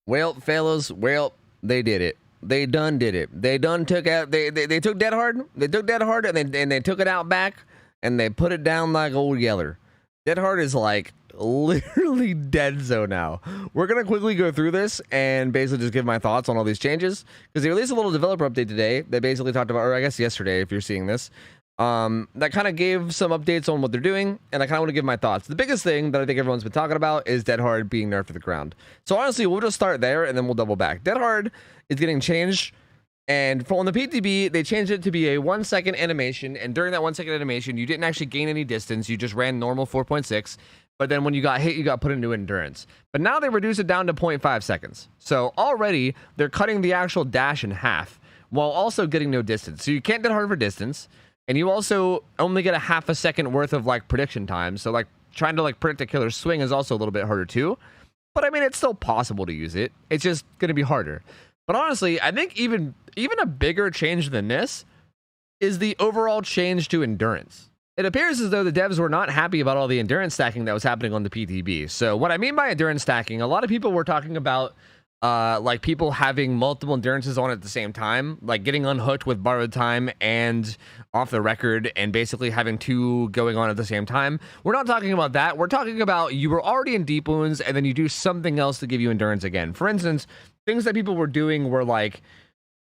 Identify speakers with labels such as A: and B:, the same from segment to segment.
A: Well, fellas, they did it. They done did it. They done took out. They took Deadhard. They took Deadhard and they took it out back and they put it down like old Yeller. Deadhard is like literally dead zone now. We're gonna quickly go through this and basically just give my thoughts on all these changes because they released a little developer update today that basically talked about, or I guess yesterday if you're seeing this, that kind of gave some updates on what they're doing, and I kind of want to give my thoughts. The biggest thing that I think everyone's been talking about is Deadhard being nerfed to the ground. So honestly, we'll just start there and then we'll double back. Deadhard is getting changed, and on the PTB, they changed it to be a 1 second animation, and during that 1 second animation, you didn't actually gain any distance, you just ran normal 4.6, but then when you got hit, you got put into endurance. But now they reduced it down to 0.5 seconds. So already, they're cutting the actual dash in half, while also getting no distance. So you can't Deadhard for distance, and you also only get a half a second worth of like prediction time. So like trying to like predict a killer's swing is also a little bit harder too. But I mean, it's still possible to use it. It's just going to be harder. But honestly, I think even a bigger change than this is the overall change to endurance. It appears as though the devs were not happy about all the endurance stacking that was happening on the PTB. So what I mean by endurance stacking, a lot of people were talking about like people having multiple endurances on at the same time, like getting unhooked with borrowed time and off the record and basically having two going on at the same time. We're not talking about that. We're talking about you were already in deep wounds and then you do something else to give you endurance again. For instance, things that people were doing were like,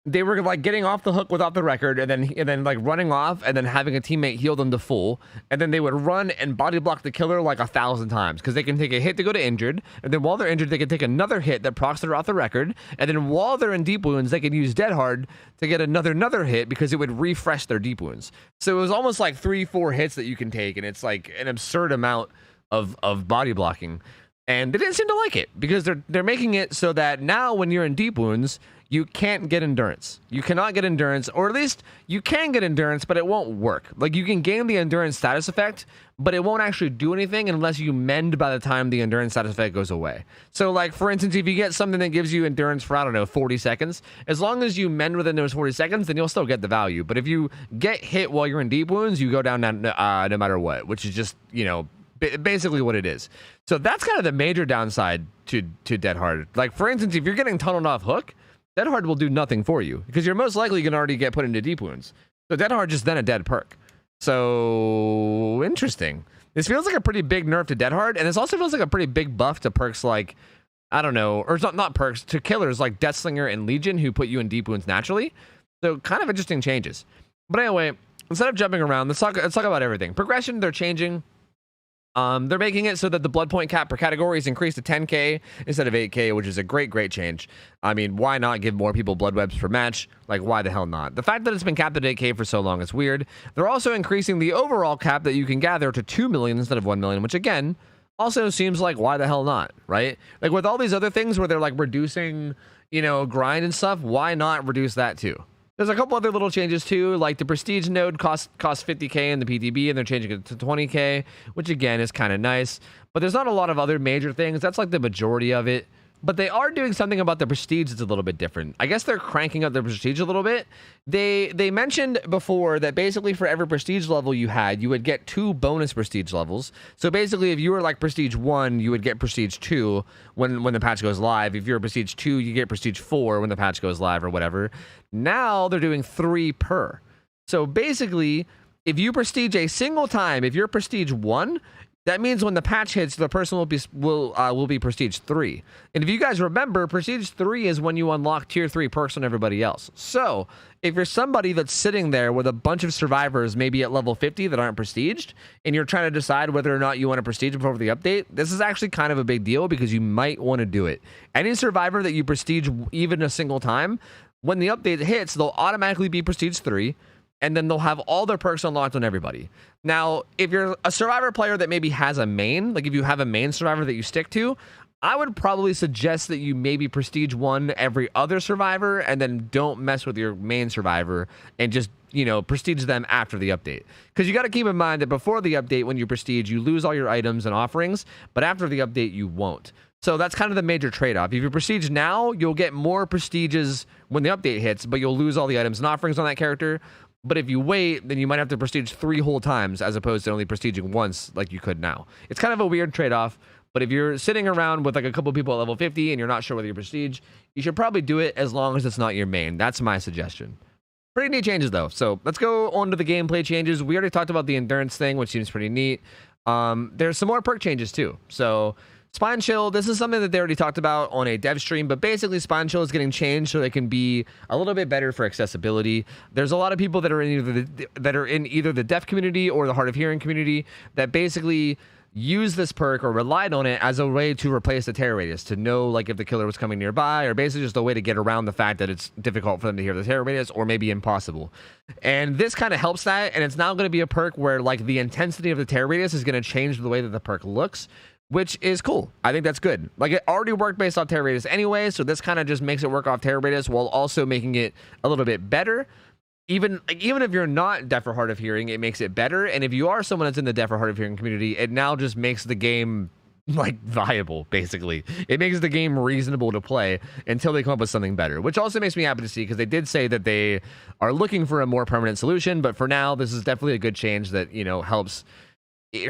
A: they were like getting off the hook without the record and then like running off and then having a teammate heal them to full, and then they would run and body block the killer like 1,000 times because they can take a hit to go to injured, and then while they're injured they can take another hit that procs them off the record, and then while they're in deep wounds they can use Deadhard to get another hit because it would refresh their deep wounds. So it was almost like 3-4 hits that you can take, and it's like an absurd amount of body blocking. And they didn't seem to like it because they're making it so that now when you're in deep wounds, you can't get endurance. You cannot get endurance, or at least you can get endurance, but it won't work. Like you can gain the endurance status effect, but it won't actually do anything unless you mend by the time the endurance status effect goes away. So like, for instance, if you get something that gives you endurance for, I don't know, 40 seconds, as long as you mend within those 40 seconds, then you'll still get the value. But if you get hit while you're in deep wounds, you go down no matter what, which is just, you know, basically what it is. So that's kind of the major downside to Deadhard. Like, for instance, if you're getting tunneled off hook, Deadhard will do nothing for you because you're most likely going to already get put into deep wounds. So Deadhard just then a dead perk. So interesting. This feels like a pretty big nerf to Deadhard, and this also feels like a pretty big buff to perks like, I don't know, or it's not perks, to killers like Deathslinger and Legion who put you in deep wounds naturally. So kind of interesting changes. But anyway, instead of jumping around, let's talk about everything. Progression, they're changing. They're making it so that the blood point cap per category is increased to 10k instead of 8k, which is a great change. I mean, why not give more people blood webs per match? Like, why the hell not? The fact that it's been capped at 8k for so long is weird. They're also increasing the overall cap that you can gather to 2 million instead of 1 million, which again, also seems like why the hell not, right? Like with all these other things where they're like reducing, you know, grind and stuff, why not reduce that too? There's a couple other little changes too, like the prestige node costs 50k in the PTB, and they're changing it to 20k, which again is kind of nice. But there's not a lot of other major things. That's like the majority of it. But they are doing something about the prestige that's a little bit different. I guess they're cranking up their prestige a little bit. They mentioned before that basically for every prestige level you had, you would get 2 bonus prestige levels. So basically if you were like prestige 1, you would get prestige 2 when the patch goes live. If you're prestige 2, you get prestige 4 when the patch goes live or whatever. Now they're doing 3 per. So basically, if you prestige a single time, if you're prestige 1, that means when the patch hits, the person will be prestige 3. And if you guys remember, prestige 3 is when you unlock tier 3 perks on everybody else. So if you're somebody that's sitting there with a bunch of survivors, maybe at level 50 that aren't prestiged, and you're trying to decide whether or not you want to prestige before the update, this is actually kind of a big deal because you might want to do it. Any survivor that you prestige even a single time, when the update hits, they'll automatically be prestige 3. And then they'll have all their perks unlocked on everybody. Now, if you're a survivor player that maybe has a main, like if you have a main survivor that you stick to, I would probably suggest that you maybe prestige 1 every other survivor and then don't mess with your main survivor and just, you know, prestige them after the update. Because you got to keep in mind that before the update, when you prestige, you lose all your items and offerings, but after the update, you won't. So that's kind of the major trade-off. If you prestige now, you'll get more prestiges when the update hits, but you'll lose all the items and offerings on that character. But if you wait, then you might have to prestige 3 whole times as opposed to only prestiging once like you could now. It's kind of a weird trade-off, But if you're sitting around with like a couple people at level 50 and you're not sure whether you're prestige, you should probably do it as long as it's not your main. That's my suggestion. Pretty neat changes though. So let's go on to the gameplay changes. We already talked about the endurance thing, which seems pretty neat. There's some more perk changes too. So Spine Chill, this is something that they already talked about on a dev stream, but basically Spine Chill is getting changed so it can be a little bit better for accessibility. There's a lot of people that are in either the deaf community or the hard of hearing community that basically use this perk or relied on it as a way to replace the terror radius, to know like if the killer was coming nearby, or basically just a way to get around the fact that it's difficult for them to hear the terror radius, or maybe impossible. And this kind of helps that, and it's now going to be a perk where like the intensity of the terror radius is going to change the way that the perk looks, which is cool. I think that's good. Like, it already worked based off terror radius anyway, so this kind of just makes it work off terror radius while also making it a little bit better. Even if you're not deaf or hard of hearing, it makes it better. And if you are someone that's in the deaf or hard of hearing community, it now just makes the game like viable, basically. It makes the game reasonable to play until they come up with something better, which also makes me happy to see, because they did say that they are looking for a more permanent solution. But for now, this is definitely a good change that, you know, helps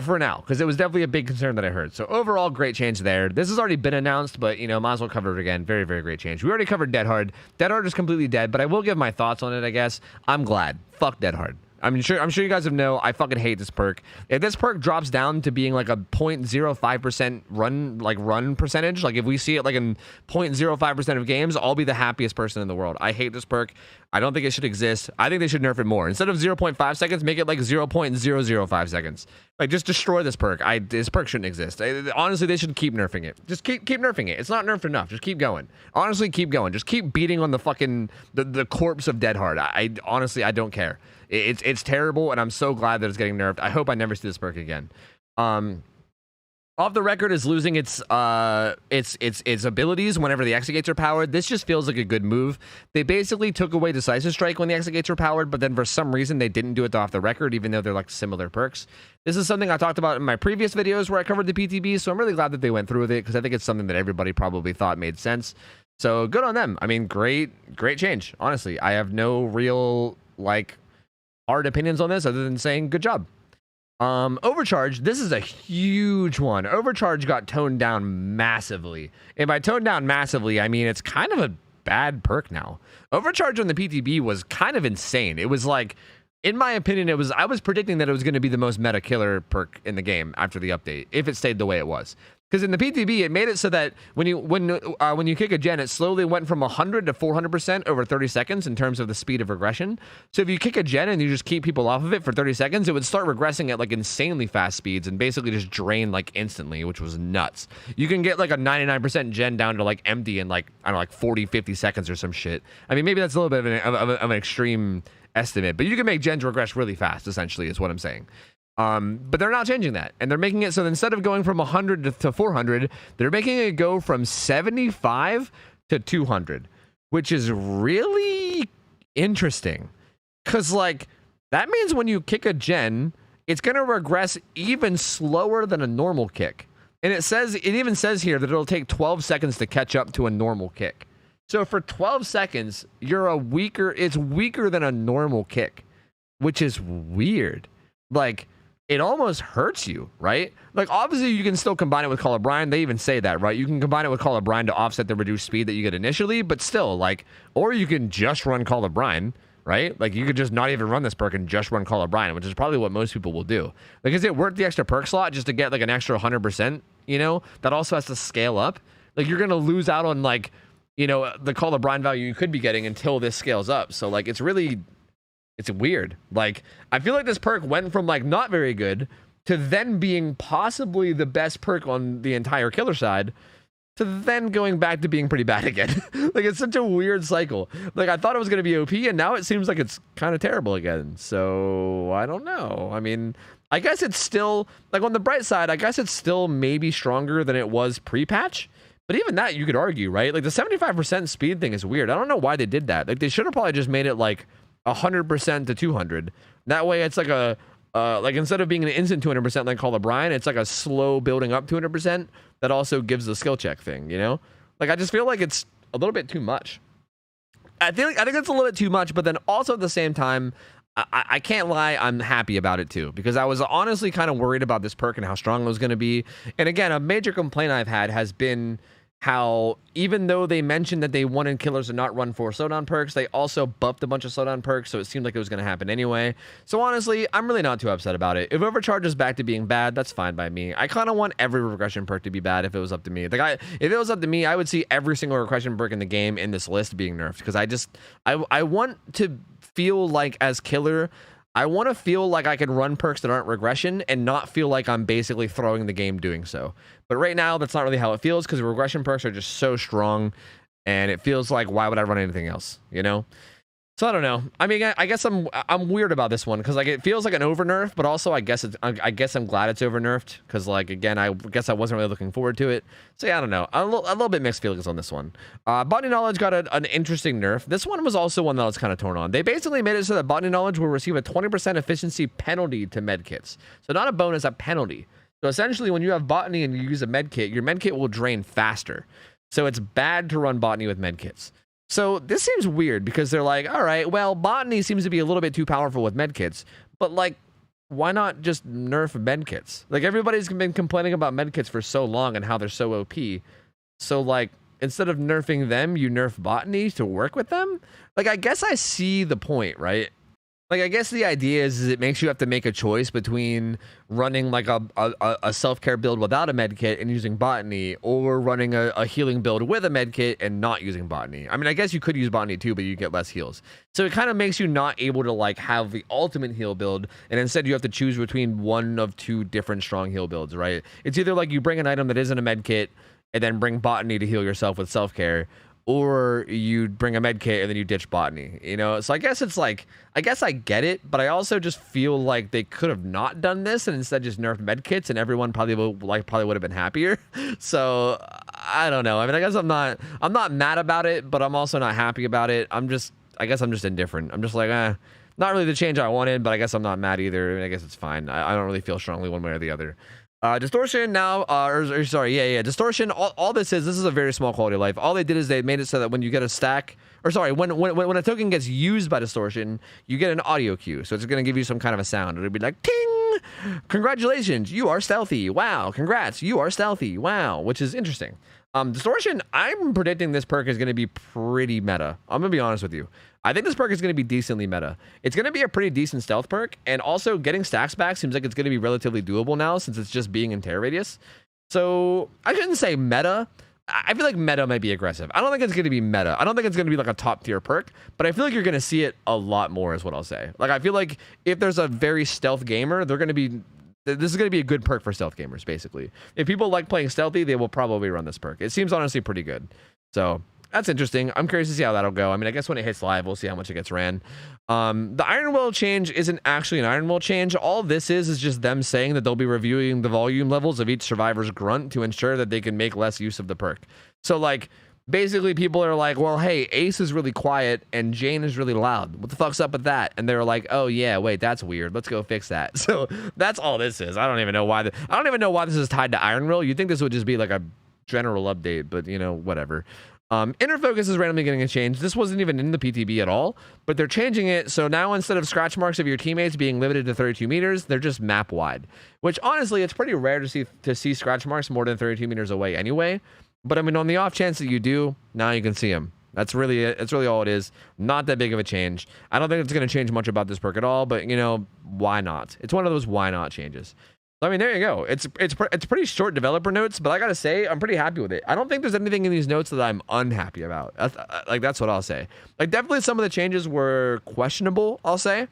A: for now, because it was definitely a big concern that I heard. So overall, great change there. This has already been announced, but, you know, might as well cover it again. Very, very great change. We already covered Deadhard. Deadhard is completely dead, but I will give my thoughts on it, I guess. I'm glad. Fuck Deadhard. I'm sure you guys know I fucking hate this perk. If this perk drops down to being like a 0.05% run percentage, like if we see it like in 0.05% of games, I'll be the happiest person in the world. I hate this perk. I don't think it should exist. I think they should nerf it more. Instead of 0.5 seconds, make it like 0.005 seconds. Like, just destroy this perk. This perk shouldn't exist. Honestly, they should keep nerfing it. Just keep nerfing it. It's not nerfed enough. Just keep going. Honestly, keep going. Just keep beating on the fucking the corpse of Deadhard. I honestly, I don't care. It's terrible, and I'm so glad that it's getting nerfed. I hope I never see this perk again. Off the Record is losing its abilities whenever the Exegates are powered. This just feels like a good move. They basically took away Decisive Strike when the Exegates were powered, but then for some reason they didn't do it to Off the Record, even though they're like similar perks. This is something I talked about in my previous videos where I covered the PTB, so I'm really glad that they went through with it, because I think it's something that everybody probably thought made sense. So good on them. I mean, great change. Honestly, I have no real like hard opinions on this other than saying good job. Overcharge, this is a huge one. Overcharge got toned down massively. And by toned down massively, I mean it's kind of a bad perk now. Overcharge on the PTB was kind of insane. It was like, in my opinion, I was predicting that it was going to be the most meta killer perk in the game after the update, if it stayed the way it was. Because in the PTB, it made it so that when you kick a gen, it slowly went from 100 to 400% over 30 seconds in terms of the speed of regression. So if you kick a gen and you just keep people off of it for 30 seconds, it would start regressing at like insanely fast speeds and basically just drain like instantly, which was nuts. You can get like a 99% gen down to like empty in like, I don't know, like 40, 50 seconds or some shit. I mean, maybe that's a little bit of an extreme estimate, but you can make gens regress really fast, essentially, is what I'm saying. But they're not changing that, and they're making it so that instead of going from 100 to 400, they're making it go from 75 to 200, which is really interesting, because like that means when you kick a gen, it's going to regress even slower than a normal kick. And it even says here that it'll take 12 seconds to catch up to a normal kick. So for 12 seconds, it's weaker than a normal kick, which is weird. Like, it almost hurts you, right? Like, obviously, you can still combine it with Call of Brine. They even say that, right? You can combine it with Call of Brine to offset the reduced speed that you get initially, but still, like, or you can just run Call of Brine, right? Like, you could just not even run this perk and just run Call of Brine, which is probably what most people will do. Like, is it worth the extra perk slot just to get, like, an extra 100%, you know? That also has to scale up. Like, you're going to lose out on, like, you know, the Call of Brine value you could be getting until this scales up. So, like, it's weird. Like, I feel like this perk went from like not very good to then being possibly the best perk on the entire killer side to then going back to being pretty bad again. Like, it's such a weird cycle. Like, I thought it was going to be OP, and now it seems like it's kind of terrible again. So I don't know. I mean, I guess it's still, like, on the bright side, I guess it's still maybe stronger than it was pre-patch. But even that, you could argue, right? Like, the 75% speed thing is weird. I don't know why they did that. Like, they should have probably just made it like 100% to 200. That way, it's like a like, instead of being an instant 200% like Call of Brine, it's like a slow building up 200% that also gives the skill check thing, you know? Like, I just feel like it's a little bit too much. I think it's a little bit too much, but then also at the same time, I can't lie, I'm happy about it too, because I was honestly kind of worried about this perk and how strong it was going to be. And again, a major complaint I've had has been how even though they mentioned that they wanted killers to not run 4 slowdown perks, they also buffed a bunch of slowdown perks, so it seemed like it was going to happen anyway. So honestly, I'm really not too upset about it. If Overcharge is back to being bad, that's fine by me. I kind of want every regression perk to be bad if it was up to me. If it was up to me, I would see every single regression perk in the game in this list being nerfed, because I want to feel like, as killer, I want to feel like I can run perks that aren't regression and not feel like I'm basically throwing the game doing so. But right now, that's not really how it feels, because regression perks are just so strong, and it feels like, why would I run anything else, you know? So I don't know. I mean, I guess I'm weird about this one, because like it feels like an over nerf, but also I guess I'm glad it's over nerfed, because like again, I guess I wasn't really looking forward to it. So yeah, I don't know. A little bit mixed feelings on this one. Botany knowledge got an interesting nerf. This one was also one that I was kind of torn on. They basically made it so that botany knowledge will receive a 20% efficiency penalty to medkits. So not a bonus, a penalty. So essentially, when you have botany and you use a medkit, your medkit will drain faster. So it's bad to run botany with medkits. So this seems weird, because they're like, all right, well, botany seems to be a little bit too powerful with medkits, but like, why not just nerf medkits? Like, everybody's been complaining about medkits for so long and how they're so OP. So like, instead of nerfing them, you nerf botany to work with them? Like, I guess I see the point, right? Like, I guess the idea is it makes you have to make a choice between running like a self-care build without a medkit and using botany, or running a healing build with a medkit and not using botany. I mean, I guess you could use botany too, but you get less heals. So it kind of makes you not able to like have the ultimate heal build, and instead you have to choose between one of 2 different strong heal builds, right? It's either like you bring an item that isn't a medkit and then bring botany to heal yourself with self-care, or you bring a med kit and then you ditch botany, you know? So I guess it's like, I guess I get it, but I also just feel like they could have not done this and instead just nerfed med kits, and everyone probably would have been happier. So I don't know. I mean, I guess I'm not mad about it, but I'm also not happy about it. I guess I'm just indifferent. I'm just like, not really the change I wanted, but I guess I'm not mad either. I mean, I guess it's fine. I don't really feel strongly one way or the other. Distortion now, Distortion, all this is a very small quality of life. All they did is they made it so that when you get a stack, or sorry, when a token gets used by Distortion, you get an audio cue. So it's going to give you some kind of a sound. It'll be like, ting! Congratulations, you are stealthy. Wow, congrats, you are stealthy. Wow, which is interesting. Distortion, I'm predicting this perk is going to be pretty meta. I'm going to be honest with you. I think this perk is going to be decently meta. It's going to be a pretty decent stealth perk, and also getting stacks back seems like it's going to be relatively doable now, since it's just being in tear radius. So I shouldn't say meta. I feel like meta might be aggressive. I don't think it's going to be meta. I don't think it's going to be like a top tier perk, but I feel like you're going to see it a lot more, is what I'll say. Like, I feel like if there's a very stealth gamer, this is going to be a good perk for stealth gamers, basically. If people like playing stealthy, they will probably run this perk. It seems honestly pretty good. So that's interesting. I'm curious to see how that'll go. I mean, I guess when it hits live, we'll see how much it gets ran. The Iron Will change isn't actually an Iron Will change. All this is just them saying that they'll be reviewing the volume levels of each survivor's grunt to ensure that they can make less use of the perk. So, like, basically people are like, well, hey, Ace is really quiet and Jane is really loud. What the fuck's up with that? And they're like, oh yeah, wait, that's weird. Let's go fix that. So that's all this is. I don't even know why this is tied to Iron Will. You'd think this would just be like a general update, but you know, whatever. Inner focus is randomly getting a change. This wasn't even in the PTB at all, but they're changing it. So now instead of scratch marks of your teammates being limited to 32 meters, they're just map wide, which honestly, it's pretty rare to see scratch marks more than 32 meters away anyway. But I mean, on the off chance that you do, now you can see them. That's really it. It's really all it is. Not that big of a change. I don't think it's going to change much about this perk at all, but you know, why not? It's one of those why not changes. I mean, there you go. It's pretty short developer notes, but I gotta say, I'm pretty happy with it. I don't think there's anything in these notes that I'm unhappy about. That's what I'll say. Like, definitely some of the changes were questionable, I'll say.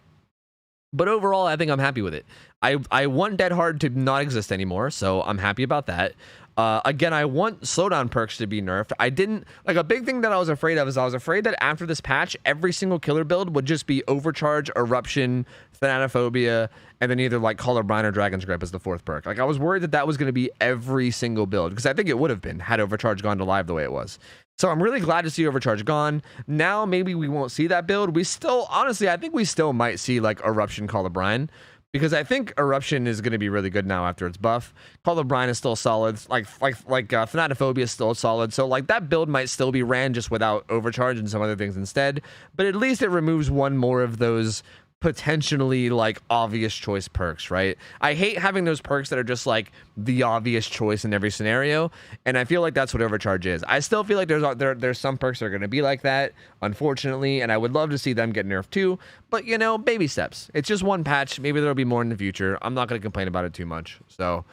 A: But overall, I think I'm happy with it. I want Deadhard to not exist anymore, so I'm happy about that. Again, I want slowdown perks to be nerfed. I didn't, like, a big thing that I was afraid of is I was afraid that after this patch, every single killer build would just be Overcharge, Eruption, Thanatophobia, and then either like Colorblind or Dragon's Grip as the 4th perk. Like, I was worried that that was going to be every single build, because I think it would have been had Overcharge gone to live the way it was. So I'm really glad to see Overcharge gone. Now maybe we won't see that build. We still, honestly, I think we still might see like Eruption, Colorblind, because I think Eruption is going to be really good now after its buff. Call of Brine is still solid. Like Thanatophobia is still solid. So like that build might still be ran just without Overcharge and some other things instead. But at least it removes one more of those potentially like obvious choice perks, right? I hate having those perks that are just like the obvious choice in every scenario, and I feel like that's what Overcharge is. I still feel like there's some perks that are going to be like that, unfortunately, and I would love to see them get nerfed too, but you know, baby steps. It's just one patch. Maybe there'll be more in the future. I'm not going to complain about it too much. So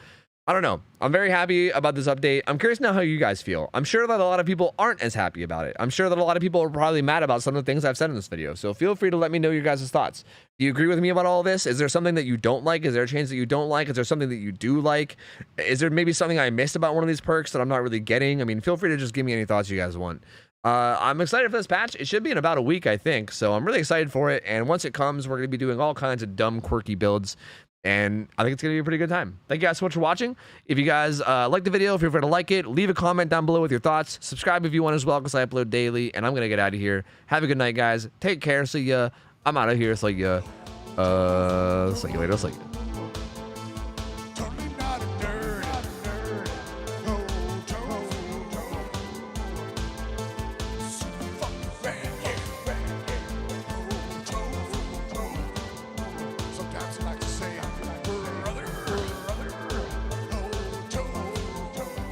A: I don't know. I'm very happy about this update. I'm curious now how you guys feel. I'm sure that a lot of people aren't as happy about it. I'm sure that a lot of people are probably mad about some of the things I've said in this video. So feel free to let me know your guys' thoughts. Do you agree with me about all this? Is there something that you don't like? Is there a change that you don't like? Is there something that you do like? Is there maybe something I missed about one of these perks that I'm not really getting? I mean, feel free to just give me any thoughts you guys want. I'm excited for this patch. It should be in about a week, I think. So I'm really excited for it. And once it comes, we're going to be doing all kinds of dumb, quirky builds. And I think it's going to be a pretty good time. Thank you guys so much for watching. If you guys like the video, feel free to like it. Leave a comment down below with your thoughts. Subscribe if you want as well, because I upload daily. And I'm going to get out of here. Have a good night, guys. Take care. See ya. I'm out of here. See ya. See you later. See ya.